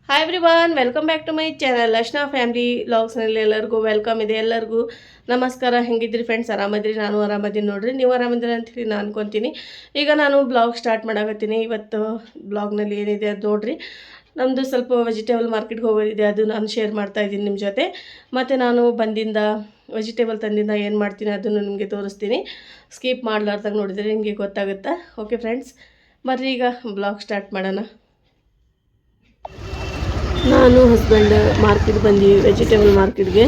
Hi everyone, welcome back to my channel Arshana family ವ್ಲಾಗ್ಸ್ನಲ್ಲಿ ಎಲ್ಲರಿಗೂ welcome ಇದೆ. ಎಲ್ಲರಿಗೂ ನಮಸ್ಕಾರ. ಹೆಂಗಿದ್ರಿ ಫ್ರೆಂಡ್ಸ್? ಆರಾಮದ್ರಿ? ನಾನು ಆರಾಮದೀನಿ ನೋಡ್ರಿ. ನೀವು ಆರಾಮದಿರಿ ಅಂಥೇಳಿ ನಾನು ಅನ್ಕೊತೀನಿ. ಈಗ ನಾನು ಬ್ಲಾಗ್ ಸ್ಟಾರ್ಟ್ ಮಾಡಾಕತ್ತೀನಿ. ಇವತ್ತು ಬ್ಲಾಗ್ನಲ್ಲಿ ಏನಿದೆ ಅದು ನೋಡ್ರಿ. ನಮ್ಮದು ಸ್ವಲ್ಪ ವೆಜಿಟೇಬಲ್ ಮಾರ್ಕೆಟ್ಗೆ ಹೋಗೋದಿದೆ, ಅದು ನಾನು ಶೇರ್ ಮಾಡ್ತಾ ಇದ್ದೀನಿ ನಿಮ್ಮ ಜೊತೆ. ಮತ್ತು ನಾನು ಬಂದಿಂದ ವೆಜಿಟೇಬಲ್ ತಂದಿಂದ ಏನು ಮಾಡ್ತೀನಿ ಅದನ್ನು ನಿಮಗೆ ತೋರಿಸ್ತೀನಿ. ಸ್ಕಿಪ್ ಮಾಡಲಾರ್ದಾಗ ನೋಡಿದರೆ ನಿಮಗೆ ಗೊತ್ತಾಗುತ್ತಾ. ಓಕೆ ಫ್ರೆಂಡ್ಸ್, ಬರ್ರಿ ಈಗ ಬ್ಲಾಗ್ ಸ್ಟಾರ್ಟ್ ಮಾಡೋಣ. ನಾನು ಹಸ್ಬೆಂಡ್ ಮಾರ್ಕೆಟ್ ಬಂದೀವಿ, ವೆಜಿಟೇಬಲ್ ಮಾರ್ಕೆಟ್ಗೆ.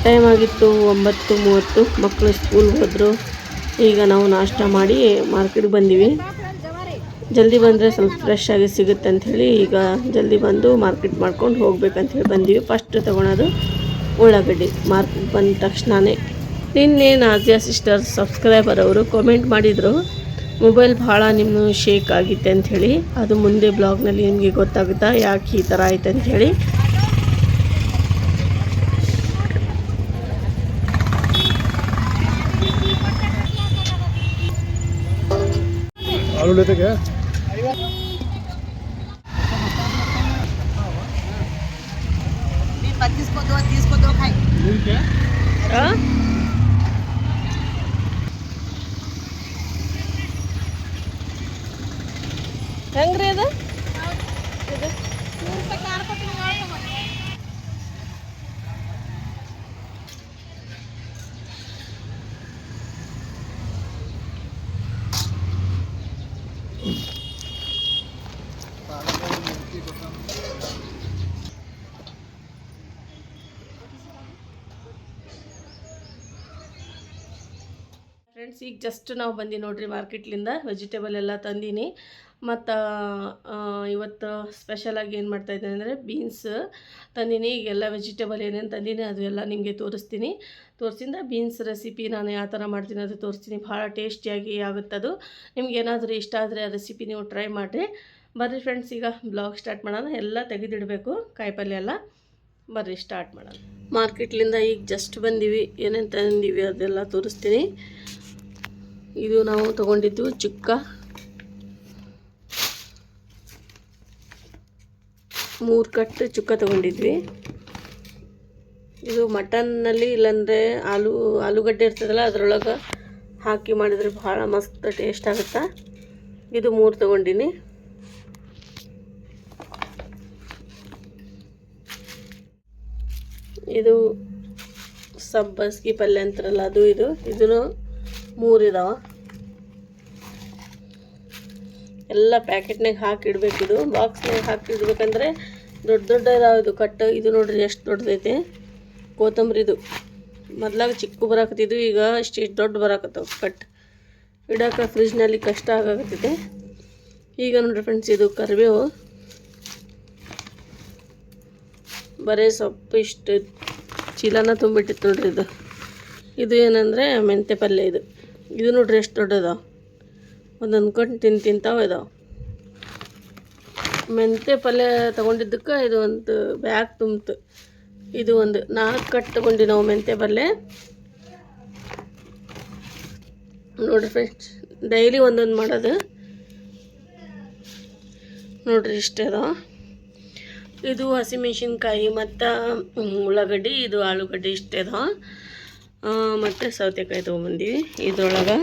ಟೈಮ್ ಆಗಿತ್ತು 9:30. ಮಕ್ಕಳು ಸ್ಕೂಲ್ಗೆ ಹೋದರು. ಈಗ ನಾವು ನಾಷ್ಟ ಮಾಡಿ ಮಾರ್ಕೆಟ್ಗೆ ಬಂದೀವಿ. ಜಲ್ದಿ ಬಂದರೆ ಸ್ವಲ್ಪ ಫ್ರೆಶ್ ಆಗಿ ಸಿಗುತ್ತೆ ಅಂಥೇಳಿ ಈಗ ಜಲ್ದಿ ಬಂದು ಮಾರ್ಕೆಟ್ ಮಾಡ್ಕೊಂಡು ಹೋಗ್ಬೇಕಂಥೇಳಿ ಬಂದೀವಿ. ಫಸ್ಟ್ ತೊಗೊಳೋದು ಉಳ್ಳಾಗಡ್ಡಿ. ಮಾರ್ಕೆಟ್ ಬಂದ ತಕ್ಷಣವೇ ನಿನ್ನೆ ನಾಜಿಯಾ ಸಿಸ್ಟರ್ ಸಬ್ಸ್ಕ್ರೈಬರ್ ಅವರು ಕಾಮೆಂಟ್ ಮಾಡಿದರು, ಮೊಬೈಲ್ ಭಾಳ ನಿಮ್ಮ ಶೇಕ್ ಆಗಿತ್ತೆ ಅಂಥೇಳಿ. ಅದು ಮುಂದೆ ಬ್ಲಾಗ್ನಲ್ಲಿ ನಿಮಗೆ ಗೊತ್ತಾಗುತ್ತಾ ಯಾಕೆ ಈ ಥರ ಆಯ್ತು ಅಂಥೇಳಿ. ಹೆಂಗ್ರಿ ಅದು? ಫ್ರೆಂಡ್ಸ್, ಈಗ ಜಸ್ಟ್ ನಾವು ಬಂದು ನೋಡ್ರಿ ಮಾರ್ಕೆಟ್ಲಿಂದ ವೆಜಿಟೇಬಲ್ ಎಲ್ಲ ತಂದೀನಿ. ಮತ್ತು ಇವತ್ತು ಸ್ಪೆಷಲಾಗಿ ಏನು ಮಾಡ್ತಾಯಿದ್ದೀನಿ ಅಂದರೆ ಬೀನ್ಸ್ ತಂದೀನಿ. ಈಗೆಲ್ಲ ವೆಜಿಟೇಬಲ್ ಏನೇನು ತಂದೀನಿ ಅದು ಎಲ್ಲ ನಿಮಗೆ ತೋರಿಸಿಂದ ಬೀನ್ಸ್ ರೆಸಿಪಿ ನಾನು ಯಾವ ಥರ ಮಾಡ್ತೀನಿ ಅದು ತೋರಿಸ್ತೀನಿ. ಭಾಳ ಟೇಸ್ಟಿಯಾಗಿ ಆಗುತ್ತದು. ನಿಮ್ಗೆ ಏನಾದರೂ ಇಷ್ಟ ಆದರೆ ಆ ರೆಸಿಪಿ ನೀವು ಟ್ರೈ ಮಾಡಿರಿ. ಬರ್ರಿ ಫ್ರೆಂಡ್ಸ್, ಈಗ ಬ್ಲಾಗ್ ಸ್ಟಾರ್ಟ್ ಮಾಡೋಣ. ಎಲ್ಲ ತೆಗೆದಿಡಬೇಕು, ಕಾಯಿಪಲ್ಯ ಎಲ್ಲ. ಬರ್ರಿ ಸ್ಟಾರ್ಟ್ ಮಾಡೋಣ. ಮಾರ್ಕೆಟ್ಲಿಂದ ಈಗ ಜಸ್ಟ್ ಬಂದೀವಿ, ಏನೇನು ತಂದೀವಿ ಅದೆಲ್ಲ ತೋರಿಸ್ತೀನಿ. ಇದು ನಾವು ತೊಗೊಂಡಿದ್ದು ಚುಕ್ಕ 3 ಕಟ್ಟು ಚುಕ್ಕ ತೊಗೊಂಡಿದ್ವಿ. ಇದು ಮಟನ್ನಲ್ಲಿ ಇಲ್ಲಾಂದರೆ ಆಲೂಗಡ್ಡೆ ಇರ್ತದಲ್ಲ ಅದರೊಳಗೆ ಹಾಕಿ ಮಾಡಿದರೆ ಭಾಳ ಮಸ್ತ್ ಟೇಸ್ಟ್ ಆಗುತ್ತೆ. ಇದು 3 ತೊಗೊಂಡಿನಿ. ಇದು ಸಬ್ಬಸ್ಗಿ ಪಲ್ಯ ಅಂತಾರಲ್ಲ ಅದು. ಇದೂ 3 ಇದಾವೆ. ಎಲ್ಲ ಪ್ಯಾಕೆಟ್ನಾಗ ಹಾಕಿಡ್ಬೇಕು. ಇದು ಬಾಕ್ಸ್ನಾಗ ಹಾಕಿಡ್ಬೇಕಂದ್ರೆ ದೊಡ್ಡ ಇದಾವೆ ಇದು ಕಟ್ಟು. ಇದು ನೋಡ್ರಿ ಎಷ್ಟು ದೊಡ್ಡದೈತೆ. ಕೊತ್ತಂಬರಿದು ಮೊದಲಾಗ ಚಿಕ್ಕ ಬರಾಕತ್ತಿದ್ವು, ಈಗ ಇಷ್ಟು ದೊಡ್ಡ ಬರಾಕತ್ತವು ಕಟ್. ಇಡೋಕೆ ಫ್ರಿಜ್ನಲ್ಲಿ ಕಷ್ಟ ಆಗಾಕತ್ತೈತೆ. ಈಗ ನೋಡ್ರಿ ಫ್ರೆಂಡ್ಸ್, ಇದು ಕರಿಬೇವು, ಬರೀ ಸೊಪ್ಪು ಇಷ್ಟು ಚೀಲನ ತುಂಬಿಟ್ಟಿತ್ತು ನೋಡ್ರಿ. ಇದು ಏನಂದರೆ ಮೆಂತ್ಯ ಪಲ್ಯ. ಇದು ನೋಡ್ರಿ ಎಷ್ಟು ದೊಡ್ಡದಾವ. ಒಂದು ಅಂದ್ಕೊಂಡು ತಿಂತಾವೆ ಇದಾವೆ. ಮೆಂತ್ಯ ಪಲ್ಯ ತೊಗೊಂಡಿದ್ದಕ್ಕೆ ಇದು ಒಂದು ಬ್ಯಾಗ್ ತುಂಬಿತು. ಇದು ಒಂದು 4 ಕಟ್ ತೊಗೊಂಡು ನಾವು ಮೆಂತ್ಯ ಪಲ್ಯ. ನೋಡ್ರಿ ಫ್ರೆಂಡ್ಸ್, ಡೈಲಿ ಒಂದೊಂದು ಮಾಡೋದು. ನೋಡ್ರಿ ಇಷ್ಟೇ ಅದಾವ. ಇದು ಹಸಿಮೆಣ್ಸಿನ್ಕಾಯಿ ಮತ್ತು ಉಳ್ಳಾಗಡ್ಡಿ, ಇದು ಆಲೂಗಡ್ಡೆ ಇಷ್ಟೇ ಅದಾವ. ಮತ್ತು ಸೌತೆಕಾಯಿ ತೊಗೊಂಬಂದೀವಿ. ಇದ್ರೊಳಗೆ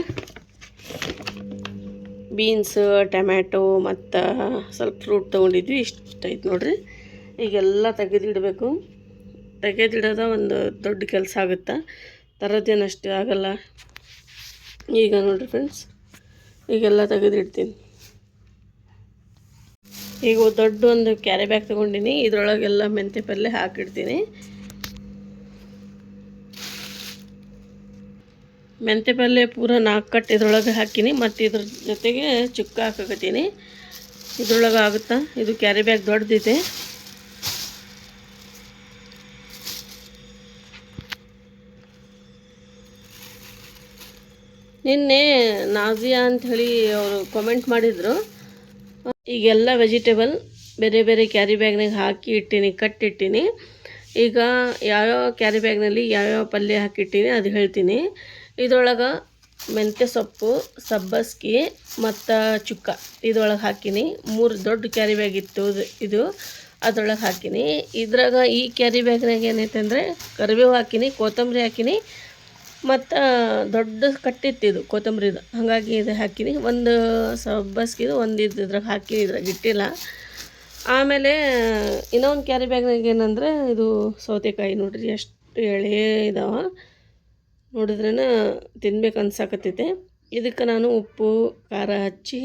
ಬೀನ್ಸ್, ಟೊಮ್ಯಾಟೊ ಮತ್ತು ಸ್ವಲ್ಪ ಫ್ರೂಟ್ ತೊಗೊಂಡಿದ್ವಿ. ಇಷ್ಟ ಐತೆ ನೋಡ್ರಿ. ಈಗೆಲ್ಲ ತೆಗೆದಿಡಬೇಕು. ತೆಗೆದಿಡೋದ ಒಂದು ದೊಡ್ಡ ಕೆಲಸ ಆಗುತ್ತೆ, ತರೋದೇನಷ್ಟು ಆಗಲ್ಲ. ಈಗ ನೋಡ್ರಿ ಫ್ರೆಂಡ್ಸ್, ಈಗೆಲ್ಲ ತೆಗೆದಿಡ್ತೀನಿ. ಈಗ ದೊಡ್ಡ ಒಂದು ಕ್ಯಾರಿ ಬ್ಯಾಗ್ ತೊಗೊಂಡಿನಿ. ಇದ್ರೊಳಗೆಲ್ಲ ಮೆಂತ್ಯ ಪಲ್ಯ ಹಾಕಿಡ್ತೀನಿ. ಮೆಂತ್ಯ ಪಲ್ಯ ಪೂರ 4 ಕಟ್ ಇದ್ರೊಳಗೆ ಹಾಕಿನಿ. ಮತ್ತು ಇದ್ರ ಜೊತೆಗೆ ಚುಕ್ಕ ಹಾಕಕತ್ತೀನಿ. ಇದ್ರೊಳಗೆ ಆಗುತ್ತಾ. ಇದು ಕ್ಯಾರಿ ಬ್ಯಾಗ್ ದೊಡ್ಡದಿದೆ. ನಿನ್ನೆ ನಾಜಿಯಾ ಅಂಥೇಳಿ ಅವರು ಕಾಮೆಂಟ್ ಮಾಡಿದರು. ಈಗೆಲ್ಲ ವೆಜಿಟೇಬಲ್ ಬೇರೆ ಬೇರೆ ಕ್ಯಾರಿ ಬ್ಯಾಗ್ನಾಗ ಹಾಕಿ ಇಟ್ಟೀನಿ, ಕಟ್ಟಿಟ್ಟೀನಿ. ಈಗ ಯಾವ್ಯಾವ ಕ್ಯಾರಿ ಬ್ಯಾಗ್ನಲ್ಲಿ ಯಾವ್ಯಾವ ಪಲ್ಯ ಹಾಕಿಟ್ಟೀನಿ ಅದು ಹೇಳ್ತೀನಿ. ಇದ್ರೊಳಗೆ ಮೆಂತ್ಯ ಸೊಪ್ಪು, ಸಬ್ಬಸ್ಗಿ ಮತ್ತು ಚುಕ್ಕ ಇದರೊಳಗೆ ಹಾಕಿನಿ. 3 ದೊಡ್ಡ ಕ್ಯಾರಿ ಬ್ಯಾಗ್ ಇತ್ತು ಇದು. ಅದ್ರೊಳಗೆ ಹಾಕಿನಿ. ಇದ್ರಾಗ ಈ ಕ್ಯಾರಿ ಬ್ಯಾಗ್ನಾಗ ಏನೈತೆ ಅಂದರೆ ಕರಿಬೇವು ಹಾಕಿನಿ, ಕೊತ್ತಂಬರಿ ಹಾಕಿನಿ, ಮತ್ತು ದೊಡ್ಡ ಕಟ್ಟಿತ್ತಿದು ಕೊತ್ತಂಬರಿದು, ಹಾಗಾಗಿ ಇದು ಹಾಕಿನಿ. ಒಂದು ಸಬ್ಬಸ್ಗಿದು ಒಂದು ಇದ್ರಾಗ ಹಾಕಿನಿ, ಇದ್ರಾಗ ಇಟ್ಟಿಲ್ಲ. ಆಮೇಲೆ ಇನ್ನೊಂದು ಕ್ಯಾರಿ ಬ್ಯಾಗ್ನಾಗ ಏನಂದರೆ ಇದು ಸೌತೆಕಾಯಿ ನೋಡ್ರಿ ಎಷ್ಟು ಎಳೆ ಇದಾವೆ, ನೋಡಿದ್ರೇನ ತಿನ್ಬೇಕು ಅನ್ಸಾಕತ್ತೈತೆ. ಇದಕ್ಕೆ ನಾನು ಉಪ್ಪು ಖಾರ ಹಚ್ಚಿ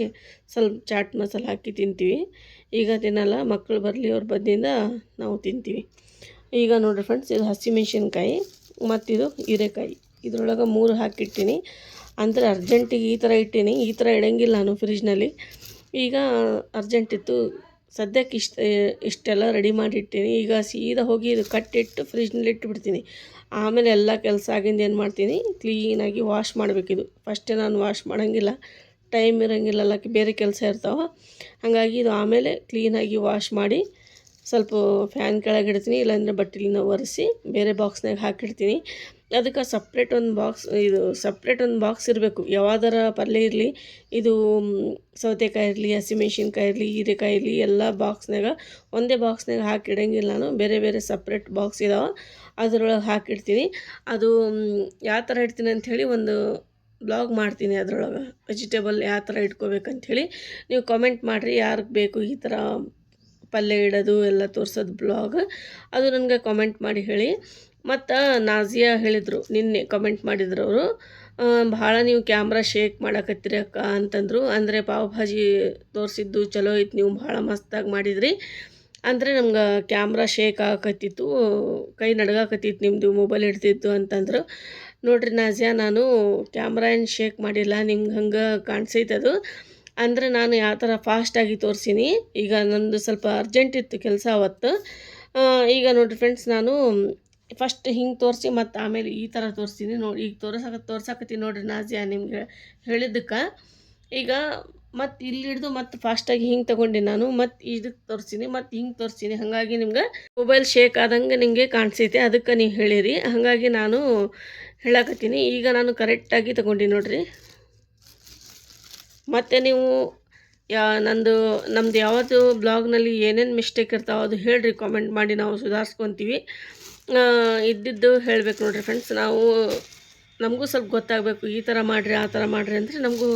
ಸ್ವಲ್ಪ ಚಾಟ್ ಮಸಾಲೆ ಹಾಕಿ ತಿಂತೀವಿ. ಈಗ ತಿನ್ನಲ್ಲ, ಮಕ್ಕಳು ಬರಲಿ ಅವ್ರ ಬದ್ದಿಂದ ನಾವು ತಿಂತೀವಿ. ಈಗ ನೋಡಿರಿ ಫ್ರೆಂಡ್ಸ್, ಇದು ಹಸಿಮೆಣ್ಸಿನ್ಕಾಯಿ ಮತ್ತಿದು ಹೀರೆಕಾಯಿ, ಇದ್ರೊಳಗೆ 3 ಹಾಕಿಟ್ಟಿನಿ. ಅಂದರೆ ಅರ್ಜೆಂಟಿಗೆ ಈ ಥರ ಇಟ್ಟೀನಿ, ಈ ಥರ ಇಡಂಗಿಲ್ಲ ನಾನು ಫ್ರಿಜ್ನಲ್ಲಿ. ಈಗ ಅರ್ಜೆಂಟ್ ಇತ್ತು, ಸದ್ಯಕ್ಕೆ ಇಷ್ಟೆಲ್ಲ ರೆಡಿ ಮಾಡಿಟ್ಟೀನಿ. ಈಗ ಸೀದಾ ಹೋಗಿ ಇದು ಕಟ್ಟಿಟ್ಟು ಫ್ರಿಜ್ನಲ್ಲಿ ಇಟ್ಟುಬಿಡ್ತೀನಿ. ಆಮೇಲೆ ಎಲ್ಲ ಕೆಲಸ ಆಗಿಂದ ಏನು ಮಾಡ್ತೀನಿ, ಕ್ಲೀನಾಗಿ ವಾಶ್ ಮಾಡಬೇಕಿದು. ಫಸ್ಟೇ ನಾನು ವಾಶ್ ಮಾಡೋಂಗಿಲ್ಲ, ಟೈಮ್ ಇರೋಂಗಿಲ್ಲಲ್ಲ, ಬೇರೆ ಕೆಲಸ ಇರ್ತಾವೆ. ಹಾಗಾಗಿ ಇದು ಆಮೇಲೆ ಕ್ಲೀನಾಗಿ ವಾಶ್ ಮಾಡಿ ಸ್ವಲ್ಪ ಫ್ಯಾನ್ ಕೆಳಗೆ ಇಡ್ತೀನಿ, ಇಲ್ಲಾಂದರೆ ಬಟ್ಟೆಲಿಂದ ಒರೆಸಿ ಬೇರೆ ಬಾಕ್ಸ್ನಾಗ ಹಾಕಿಡ್ತೀನಿ. ಅದಕ್ಕೆ ಸಪ್ರೇಟ್ ಒಂದು ಬಾಕ್ಸ್ ಇರಬೇಕು. ಯಾವುದರ ಪಲ್ಯ ಇರಲಿ, ಇದು ಸೌತೆಕಾಯಿ ಇರಲಿ, ಹಸಿಮೆಣ್ಸಿನ್ಕಾಯಿ ಇರಲಿ, ಹೀರೆಕಾಯಿ ಇರಲಿ, ಎಲ್ಲ ಬಾಕ್ಸ್ನಾಗ ಒಂದೇ ಬಾಕ್ಸ್ನಾಗ ಹಾಕಿಡಂಗಿಲ್ಲ ನಾನು. ಬೇರೆ ಬೇರೆ ಸಪ್ರೇಟ್ ಬಾಕ್ಸ್ ಇದಾವೆ, ಅದರೊಳಗೆ ಹಾಕಿಡ್ತೀನಿ. ಅದು ಯಾವ ಥರ ಇಡ್ತೀನಿ ಅಂಥೇಳಿ ಒಂದು ಬ್ಲಾಗ್ ಮಾಡ್ತೀನಿ. ಅದರೊಳಗೆ ವೆಜಿಟೇಬಲ್ ಯಾವ ಥರ ಇಟ್ಕೋಬೇಕಂಥೇಳಿ ನೀವು ಕಾಮೆಂಟ್ ಮಾಡಿರಿ, ಯಾರಿಗೆ ಬೇಕು ಈ ಥರ ಪಲ್ಯ ಇಡೋದು ಎಲ್ಲ ತೋರಿಸೋದು ಬ್ಲಾಗ್, ಅದು ನನಗೆ ಕಾಮೆಂಟ್ ಮಾಡಿ ಹೇಳಿ. ಮತ್ತು ನಾಜಿಯಾ ಹೇಳಿದರು, ನಿನ್ನೆ ಕಮೆಂಟ್ ಮಾಡಿದ್ರು ಅವರು, ಭಾಳ ನೀವು ಕ್ಯಾಮ್ರಾ ಶೇಕ್ ಮಾಡಕತ್ತೀರಿ ಅಕ್ಕ ಅಂತಂದರು. ಅಂದರೆ ಪಾವ್ ಭಾಜಿ ತೋರಿಸಿದ್ದು ಚಲೋ ಐತೆ, ನೀವು ಭಾಳ ಮಸ್ತಾಗಿ ಮಾಡಿದ್ರಿ. ಅಂದರೆ ನಮ್ಗೆ ಕ್ಯಾಮ್ರಾ ಶೇಕ್ ಆಗಕತ್ತಿತ್ತು, ಕೈ ನಡ್ಗಾಕತ್ತಿತ್ತು ನಿಮ್ಮದು ಮೊಬೈಲ್ ಹಿಡ್ತಿತ್ತು ಅಂತಂದರು. ನೋಡಿರಿ ನಾಜಿಯಾ, ನಾನು ಕ್ಯಾಮ್ರಾ ಏನು ಶೇಕ್ ಮಾಡಿಲ್ಲ, ನಿಮ್ಗೆ ಹಂಗೆ ಕಾಣಿಸೈತೆ ಅದು. ಅಂದರೆ ನಾನು ಯಾವ ಥರ ಫಾಸ್ಟಾಗಿ ತೋರಿಸೀನಿ. ಈಗ ನಂದು ಸ್ವಲ್ಪ ಅರ್ಜೆಂಟ್ ಇತ್ತು ಕೆಲಸ ಅವತ್ತು. ಈಗ ನೋಡಿರಿ ಫ್ರೆಂಡ್ಸ್, ನಾನು ಫಸ್ಟ್ ಹಿಂಗೆ ತೋರಿಸಿ ಮತ್ತು ಆಮೇಲೆ ಈ ಥರ ತೋರಿಸ್ತೀನಿ ನೋಡಿ. ಈಗ ತೋರ್ಸಾಕತ್ತೀನಿ ನೋಡಿರಿ ನಾಜಿಯಾ, ನಿಮ್ಗೆ ಹೇಳಿದ್ದಕ್ಕೆ. ಈಗ ಮತ್ತು ಇಲ್ಲಿ ಹಿಡ್ದು ಮತ್ತು ಫಾಸ್ಟಾಗಿ ಹಿಂಗೆ ತೊಗೊಂಡು ನಾನು ಮತ್ತು ಇದಕ್ಕೆ ತೋರಿಸ್ತೀನಿ, ಮತ್ತು ಹಿಂಗೆ ತೋರಿಸ್ತೀನಿ. ಹಾಗಾಗಿ ನಿಮ್ಗೆ ಮೊಬೈಲ್ ಶೇಕ್ ಆದಂಗೆ ನಿಮಗೆ ಕಾಣಿಸೈತೆ, ಅದಕ್ಕೆ ನೀವು ಹೇಳಿರಿ. ಹಾಗಾಗಿ ನಾನು ಹೇಳಕತ್ತೀನಿ. ಈಗ ನಾನು ಕರೆಕ್ಟಾಗಿ ತೊಗೊಂಡು ನೋಡಿರಿ. ಮತ್ತು ನೀವು ನಮ್ಮದು ಯಾವುದು ಬ್ಲಾಗ್ನಲ್ಲಿ ಏನೇನು ಮಿಸ್ಟೇಕ್ ಇರ್ತಾವೆ ಅದು ಹೇಳಿರಿ, ಕಾಮೆಂಟ್ ಮಾಡಿ, ನಾವು ಸುಧಾರಿಸ್ಕೊತೀವಿ. ಇದ್ದಿದ್ದು ಹೇಳಬೇಕು ನೋಡಿರಿ ಫ್ರೆಂಡ್ಸ್. ನಮಗೂ ಸ್ವಲ್ಪ ಗೊತ್ತಾಗಬೇಕು, ಈ ಥರ ಮಾಡಿರಿ ಆ ಥರ ಮಾಡಿರಿ ಅಂದರೆ ನಮಗೂ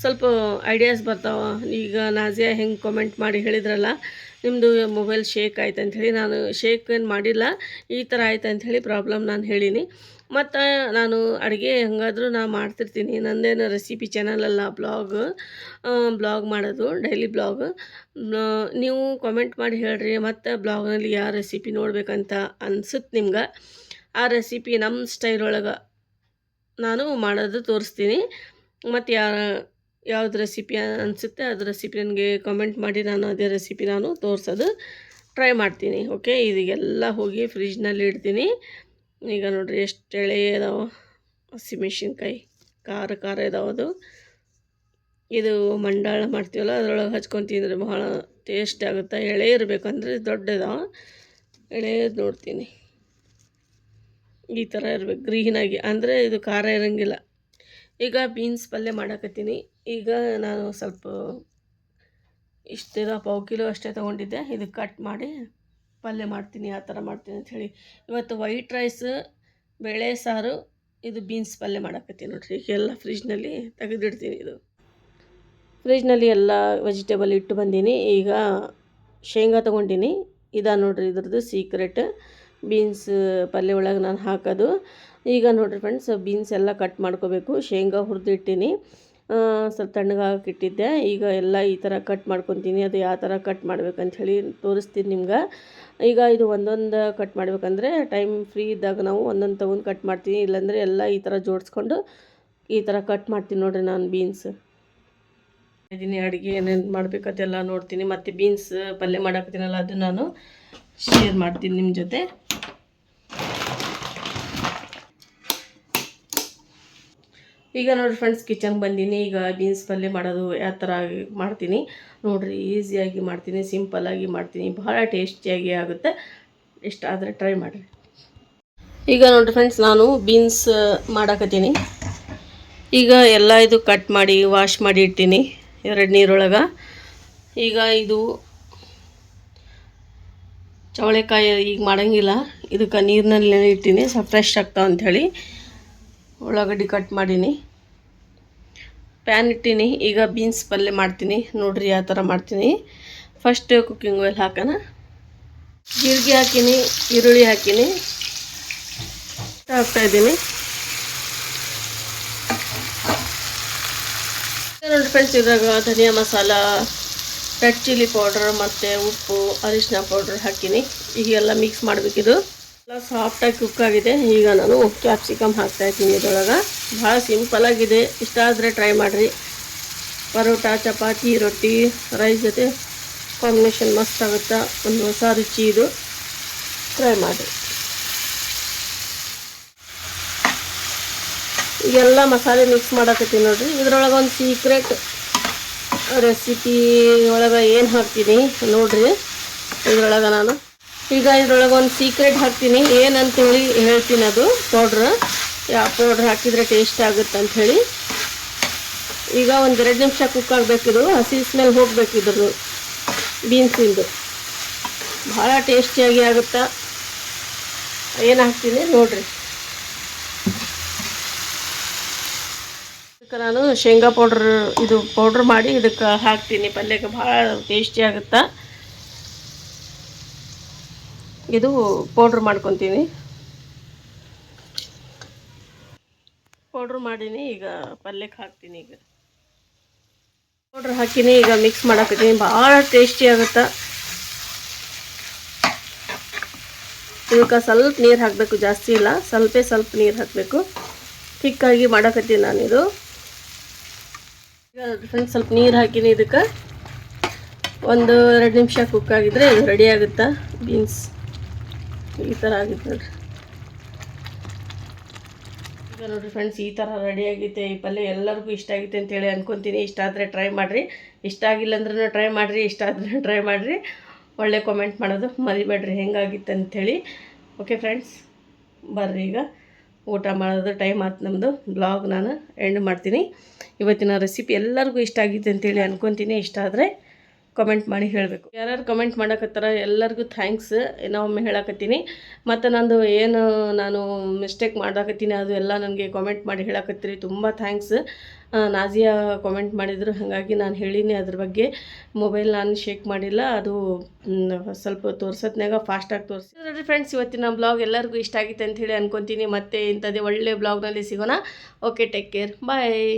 ಸ್ವಲ್ಪ ಐಡಿಯಾಸ್ ಬರ್ತಾವೆ. ಈಗ ನಾಜಿಯಾ ಹೆಂಗೆ ಕಾಮೆಂಟ್ ಮಾಡಿ ಹೇಳಿದ್ರಲ್ಲ, ನಿಮ್ಮದು ಮೊಬೈಲ್ ಶೇಕ್ ಆಯ್ತು ಅಂಥೇಳಿ. ನಾನು ಶೇಕ್ ಏನು ಮಾಡಿಲ್ಲ, ಈ ಥರ ಆಯ್ತು ಅಂಥೇಳಿ ಪ್ರಾಬ್ಲಮ್ ನಾನು ಹೇಳೀನಿ. ಮತ್ತು ನಾನು ಅಡುಗೆ ಹೆಂಗಾದರೂ ನಾನು ಮಾಡ್ತಿರ್ತೀನಿ, ನಂದೇನು ರೆಸಿಪಿ ಚಾನಲಲ್ಲ, ಬ್ಲಾಗ್ ಮಾಡೋದು, ಡೈಲಿ ಬ್ಲಾಗ್. ನೀವು ಕಾಮೆಂಟ್ ಮಾಡಿ ಹೇಳ್ರಿ, ಮತ್ತು ಬ್ಲಾಗ್ನಲ್ಲಿ ಯಾವ ರೆಸಿಪಿ ನೋಡ್ಬೇಕಂತ ಅನ್ಸುತ್ತೆ ನಿಮ್ಗೆ, ಆ ರೆಸಿಪಿ ನಮ್ಮ ಸ್ಟೈಲ್ ಒಳಗೆ ನಾನು ಮಾಡೋದು ತೋರಿಸ್ತೀನಿ. ಮತ್ತು ಯಾವ್ದು ರೆಸಿಪಿ ಅನಿಸುತ್ತೆ ಅದು ರೆಸಿಪಿ ನನಗೆ ಕಾಮೆಂಟ್ ಮಾಡಿ, ನಾನು ಅದೇ ರೆಸಿಪಿ ನಾನು ತೋರಿಸೋದು ಟ್ರೈ ಮಾಡ್ತೀನಿ. ಓಕೆ, ಇದೆಲ್ಲ ಹೋಗಿ ಫ್ರಿಜ್ನಲ್ಲಿ ಇಡ್ತೀನಿ. ಈಗ ನೋಡಿರಿ ಎಷ್ಟು ಎಳೆ ಇದಾವೆ ಹಸಿಮೆಣ್ಸಿನ್ಕಾಯಿ, ಖಾರ ಇದಾವೆ. ಅದು ಇದು ಮಂಡಾಳ ಮಾಡ್ತೀವಲ್ಲ, ಅದರೊಳಗೆ ಹಚ್ಕೊಂಡು ತಿಂದರೆ ಭಾಳ ಟೇಸ್ಟ್ ಆಗುತ್ತೆ. ಎಳೆ ಇರಬೇಕಂದ್ರೆ ದೊಡ್ಡದಾವೆ, ಎಳೆದು ನೋಡ್ತೀನಿ ಈ ಥರ ಇರಬೇಕು ಗ್ರೀನಾಗಿ, ಅಂದರೆ ಇದು ಖಾರ ಇರೋಂಗಿಲ್ಲ. ಈಗ ಬೀನ್ಸ್ ಪಲ್ಯ ಮಾಡಕತ್ತೀನಿ. ಈಗ ನಾನು ಸ್ವಲ್ಪ ಇಷ್ಟಿದ ಪಾವು ಕಿಲೋ ಅಷ್ಟೇ ತೊಗೊಂಡಿದ್ದೆ, ಇದು ಕಟ್ ಮಾಡಿ ಪಲ್ಯ ಮಾಡ್ತೀನಿ, ಆ ಥರ ಮಾಡ್ತೀನಿ ಅಂಥೇಳಿ. ಇವತ್ತು ವೈಟ್ ರೈಸ್, ಬೇಳೆ ಸಾರು, ಇದು ಬೀನ್ಸ್ ಪಲ್ಯ ಮಾಡಕತ್ತೀನಿ ನೋಡಿರಿ. ಈಗೆಲ್ಲ ಫ್ರಿಜ್ನಲ್ಲಿ ತೆಗೆದಿಡ್ತೀನಿ. ಇದು ಫ್ರಿಜ್ನಲ್ಲಿ ಎಲ್ಲ ವೆಜಿಟೇಬಲ್ ಇಟ್ಟು ಬಂದೀನಿ. ಈಗ ಶೇಂಗಾ ತೊಗೊಂಡಿನಿ, ಇದಾ ನೋಡಿರಿ ಇದ್ರದ್ದು ಸೀಕ್ರೆಟ್, ಬೀನ್ಸ್ ಪಲ್ಯ ಒಳಗೆ ನಾನು ಹಾಕೋದು. ಈಗ ನೋಡಿರಿ ಫ್ರೆಂಡ್ಸ್, ಬೀನ್ಸ್ ಎಲ್ಲ ಕಟ್ ಮಾಡ್ಕೋಬೇಕು. ಶೇಂಗಾ ಹುರಿದಿಟ್ಟಿನಿ, ಸ್ವಲ್ಪ ತಣ್ಣಗಾಗಕ್ಕೆ ಇಟ್ಟಿದ್ದೆ. ಈಗ ಎಲ್ಲ ಈ ಥರ ಕಟ್ ಮಾಡ್ಕೊತೀನಿ. ಅದು ಯಾವ ಥರ ಕಟ್ ಮಾಡ್ಬೇಕಂಥೇಳಿ ತೋರಿಸ್ತೀನಿ ನಿಮ್ಗೆ. ಈಗ ಇದು ಒಂದೊಂದು ಕಟ್ ಮಾಡ್ಬೇಕಂದ್ರೆ ಟೈಮ್ ಫ್ರೀ ಇದ್ದಾಗ ನಾವು ಒಂದೊಂದು ತೊಗೊಂಡು ಕಟ್ ಮಾಡ್ತೀನಿ, ಇಲ್ಲಾಂದರೆ ಎಲ್ಲ ಈ ಥರ ಜೋಡಿಸ್ಕೊಂಡು ಈ ಥರ ಕಟ್ ಮಾಡ್ತೀನಿ ನೋಡಿರಿ. ನಾನು ಬೀನ್ಸ್ ಇದೀನಿ, ಅಡುಗೆ ಏನೇನು ಮಾಡಬೇಕಂತೆಲ್ಲ ನೋಡ್ತೀನಿ. ಮತ್ತು ಬೀನ್ಸ್ ಪಲ್ಯ ಮಾಡಾಕತ್ತೀನಲ್ಲ, ಅದು ನಾನು ಶೇರ್ ಮಾಡ್ತೀನಿ ನಿಮ್ಮ ಜೊತೆ. ಈಗ ನೋಡಿರಿ ಫ್ರೆಂಡ್ಸ್, ಕಿಚನ್ಗೆ ಬಂದೀನಿ. ಈಗ ಬೀನ್ಸ್ ಪಲ್ಯ ಮಾಡೋದು ಯಾವ ಥರ ಮಾಡ್ತೀನಿ ನೋಡಿರಿ. ಈಸಿಯಾಗಿ ಮಾಡ್ತೀನಿ, ಸಿಂಪಲ್ಲಾಗಿ ಮಾಡ್ತೀನಿ, ಭಾಳ ಟೇಸ್ಟಿಯಾಗಿ ಆಗುತ್ತೆ. ಇಷ್ಟ ಆದರೆ ಟ್ರೈ ಮಾಡಿರಿ. ಈಗ ನೋಡಿರಿ ಫ್ರೆಂಡ್ಸ್, ನಾನು ಬೀನ್ಸ್ ಮಾಡಾಕತ್ತೀನಿ. ಈಗ ಎಲ್ಲ ಇದು ಕಟ್ ಮಾಡಿ ವಾಶ್ ಮಾಡಿ ಇಡ್ತೀನಿ 2 ನೀರೊಳಗೆ. ಈಗ ಇದು ಚವಳೆಕಾಯಿ ಈಗ ಮಾಡೋಂಗಿಲ್ಲ, ಇದಕ್ಕೆ ನೀರಿನಲ್ಲಿ ಇಟ್ಟೀನಿ ಸ್ವಲ್ಪ ಫ್ರೆಶ್ ಆಗ್ತಾವ ಅಂಥೇಳಿ. ಉಳ್ಳಾಗಡ್ಡಿ ಕಟ್ ಮಾಡೀನಿ, ಪ್ಯಾನ್ ಇಟ್ಟೀನಿ. ಈಗ ಬೀನ್ಸ್ ಪಲ್ಯ ಮಾಡ್ತೀನಿ, ನೋಡ್ರಿ ಯಾವ ಥರ ಮಾಡ್ತೀನಿ. ಫಸ್ಟ್ ಕುಕ್ಕಿಂಗ್ ಆಯಿಲ್ ಹಾಕೋಣ. ಜೀರಿಗೆ ಹಾಕೀನಿ, ಈರುಳ್ಳಿ ಹಾಕೀನಿ, ಹಾಕ್ತಾಯಿದ್ದೀನಿ. ನೋಡಿ ಫ್ರೆಂಡ್ಸ್, ಇದ್ರಾಗ ಧನಿಯಾ ಮಸಾಲ, ರೆಡ್ ಚಿಲ್ಲಿ ಪೌಡ್ರ್ ಮತ್ತು ಉಪ್ಪು, ಅರಿಶಿನ ಪೌಡ್ರ್ ಹಾಕೀನಿ. ಈಗೆಲ್ಲ ಮಿಕ್ಸ್ ಮಾಡಬೇಕಿದು. ಎಲ್ಲ ಸಾಫ್ಟಾಗಿ ಕುಕ್ ಆಗಿದೆ. ಈಗ ನಾನು ಕ್ಯಾಪ್ಸಿಕಮ್ ಹಾಕ್ತಾಯಿದ್ದೀನಿ ಇದ್ರೊಳಗೆ. ಭಾಳ ಸಿಂಪಲಾಗಿದೆ. ಇಷ್ಟ ಆದರೆ ಟ್ರೈ ಮಾಡಿರಿ. ಪರೋಟ, ಚಪಾತಿ, ರೊಟ್ಟಿ, ರೈಸ್ ಜೊತೆ ಕಾಂಬಿನೇಷನ್ ಮಸ್ತ್ ಆಗುತ್ತೆ. ಒಂದು ಹೊಸ ರುಚಿ ಇದು, ಟ್ರೈ ಮಾಡಿರಿ. ಈಗೆಲ್ಲ ಮಸಾಲೆ ಮಿಕ್ಸ್ ಮಾಡಾಕತ್ತೀನಿ ನೋಡಿರಿ. ಇದ್ರೊಳಗೆ ಒಂದು ಸೀಕ್ರೆಟ್ ರೆಸಿಪಿ ಒಳಗೆ ಏನು ಹಾಕ್ತೀನಿ ನೋಡಿರಿ. ಇದ್ರೊಳಗೆ ನಾನು ಈಗ ಇದ್ರೊಳಗೆ ಒಂದು ಸೀಕ್ರೆಟ್ ಹಾಕ್ತೀನಿ, ಏನಂತೇಳಿ ಹೇಳ್ತೀನಿ. ಅದು ಪೌಡ್ರ್, ಯಾವ ಪೌಡ್ರ್ ಹಾಕಿದರೆ ಟೇಸ್ಟ್ ಆಗುತ್ತೆ ಅಂಥೇಳಿ. ಈಗ ಒಂದು 2 ನಿಮಿಷ ಕುಕ್ ಆಗಬೇಕಿದು. ಹಸಿ ಸ್ಮೆಲ್ ಹೋಗಬೇಕಿದ್ರು ಬೀನ್ಸಿಂದು, ಭಾಳ ಟೇಸ್ಟಿಯಾಗಿ ಆಗುತ್ತಾ. ಏನು ಹಾಕ್ತೀನಿ ನೋಡಿರಿ. ಇದಕ್ಕೆ ನಾನು ಶೇಂಗಾ ಪೌಡ್ರ್, ಇದು ಪೌಡ್ರ್ ಮಾಡಿ ಇದಕ್ಕೆ ಹಾಕ್ತೀನಿ. ಪಲ್ಯಕ್ಕೆ ಭಾಳ ಟೇಸ್ಟಿ ಆಗುತ್ತಾ. ಇದು ಪೌಡ್ರ್ ಮಾಡ್ಕೊತೀನಿ. ಪೌಡ್ರ್ ಮಾಡೀನಿ, ಈಗ ಪಲ್ಯಕ್ಕೆ ಹಾಕ್ತೀನಿ. ಈಗ ಪೌಡ್ರ್ ಹಾಕಿನಿ, ಈಗ ಮಿಕ್ಸ್ ಮಾಡಾಕತ್ತೀನಿ. ಭಾಳ ಟೇಸ್ಟಿ ಆಗುತ್ತಾ. ಇದಕ್ಕೆ ಸ್ವಲ್ಪ ನೀರು ಹಾಕಬೇಕು, ಜಾಸ್ತಿ ಇಲ್ಲ, ಸ್ವಲ್ಪ ನೀರು ಹಾಕಬೇಕು. ಥಿಕ್ಕಾಗಿ ಮಾಡಾಕತ್ತೀನಿ ನಾನಿದು. ಈಗ ಫ್ರೆಂಡ್ಸ್ ಸ್ವಲ್ಪ ನೀರು ಹಾಕಿನಿ. ಇದಕ್ಕೆ ಒಂದು 2 ನಿಮಿಷ ಕುಕ್ ಆಗಿದ್ರೆ ಇದು ರೆಡಿ ಆಗುತ್ತಾ. ಬೀನ್ಸ್ ಈ ಥರ ಆಗಿತ್ತು ನೋಡಿರಿ. ಈಗ ನೋಡಿರಿ ಫ್ರೆಂಡ್ಸ್, ಈ ಥರ ರೆಡಿ ಆಗೈತೆ ಈ ಪಲ್ಯ. ಎಲ್ಲರಿಗೂ ಇಷ್ಟ ಆಗೈತೆ ಅಂತೇಳಿ ಅನ್ಕೊತೀನಿ. ಇಷ್ಟ ಆದರೆ ಟ್ರೈ ಮಾಡಿರಿ, ಇಷ್ಟ ಆಗಿಲ್ಲ ಅಂದ್ರೂ ಟ್ರೈ ಮಾಡಿರಿ, ಇಷ್ಟ ಆದರೆ ಟ್ರೈ ಮಾಡಿರಿ. ಒಳ್ಳೆ ಕಾಮೆಂಟ್ ಮಾಡೋದು ಮರಿಬೇಡ್ರಿ ಹೆಂಗಾಗಿತ್ತು ಅಂಥೇಳಿ. ಓಕೆ ಫ್ರೆಂಡ್ಸ್, ಬರ್ರಿ ಈಗ ಊಟ ಮಾಡೋದು ಟೈಮ್ ಆಯ್ತು ನಮ್ಮದು. ಬ್ಲಾಗ್ ನಾನು ಎಂಡ್ ಮಾಡ್ತೀನಿ. ಇವತ್ತಿನ ರೆಸಿಪಿ ಎಲ್ಲರಿಗೂ ಇಷ್ಟ ಆಗಿದೆ ಅಂತೇಳಿ ಅನ್ಕೊತೀನಿ. ಇಷ್ಟ ಆದರೆ ಕಮೆಂಟ್ ಮಾಡಿ ಹೇಳಬೇಕು. ಯಾರ್ಯಾರು ಕಮೆಂಟ್ ಮಾಡಕತ್ತಾರ ಎಲ್ಲರಿಗೂ ಥ್ಯಾಂಕ್ಸ್ ಇನ್ನೊಮ್ಮೆ ಹೇಳಕತ್ತೀನಿ. ಮತ್ತು ನಂದು ಏನು ನಾನು ಮಿಸ್ಟೇಕ್ ಮಾಡಾಕತ್ತೀನಿ ಅದು ಎಲ್ಲ ನನಗೆ ಕಾಮೆಂಟ್ ಮಾಡಿ ಹೇಳಕತ್ತೀರಿ. ತುಂಬ ಥ್ಯಾಂಕ್ಸ್. ನಾಜಿಯಾ ಕಾಮೆಂಟ್ ಮಾಡಿದರು, ಹಾಗಾಗಿ ನಾನು ಹೇಳೀನಿ ಅದ್ರ ಬಗ್ಗೆ. ಮೊಬೈಲ್ ನಾನು ಶೇಕ್ ಮಾಡಿಲ್ಲ, ಅದು ಸ್ವಲ್ಪ ತೋರ್ಸತ್ನಾಗ ಫಾಸ್ಟಾಗಿ ತೋರಿಸಿ. ನೋಡಿರಿ ಫ್ರೆಂಡ್ಸ್, ಇವತ್ತಿನ ಬ್ಲಾಗ್ ಎಲ್ಲರಿಗೂ ಇಷ್ಟ ಆಗಿತ್ತು ಅಂಥೇಳಿ ಅನ್ಕೊತೀನಿ. ಮತ್ತೆ ಇಂಥದ್ದೇ ಒಳ್ಳೆ ಬ್ಲಾಗ್ನಲ್ಲಿ ಸಿಗೋಣ. ಓಕೆ, ಟೇಕ್ ಕೇರ್, ಬಾಯ್.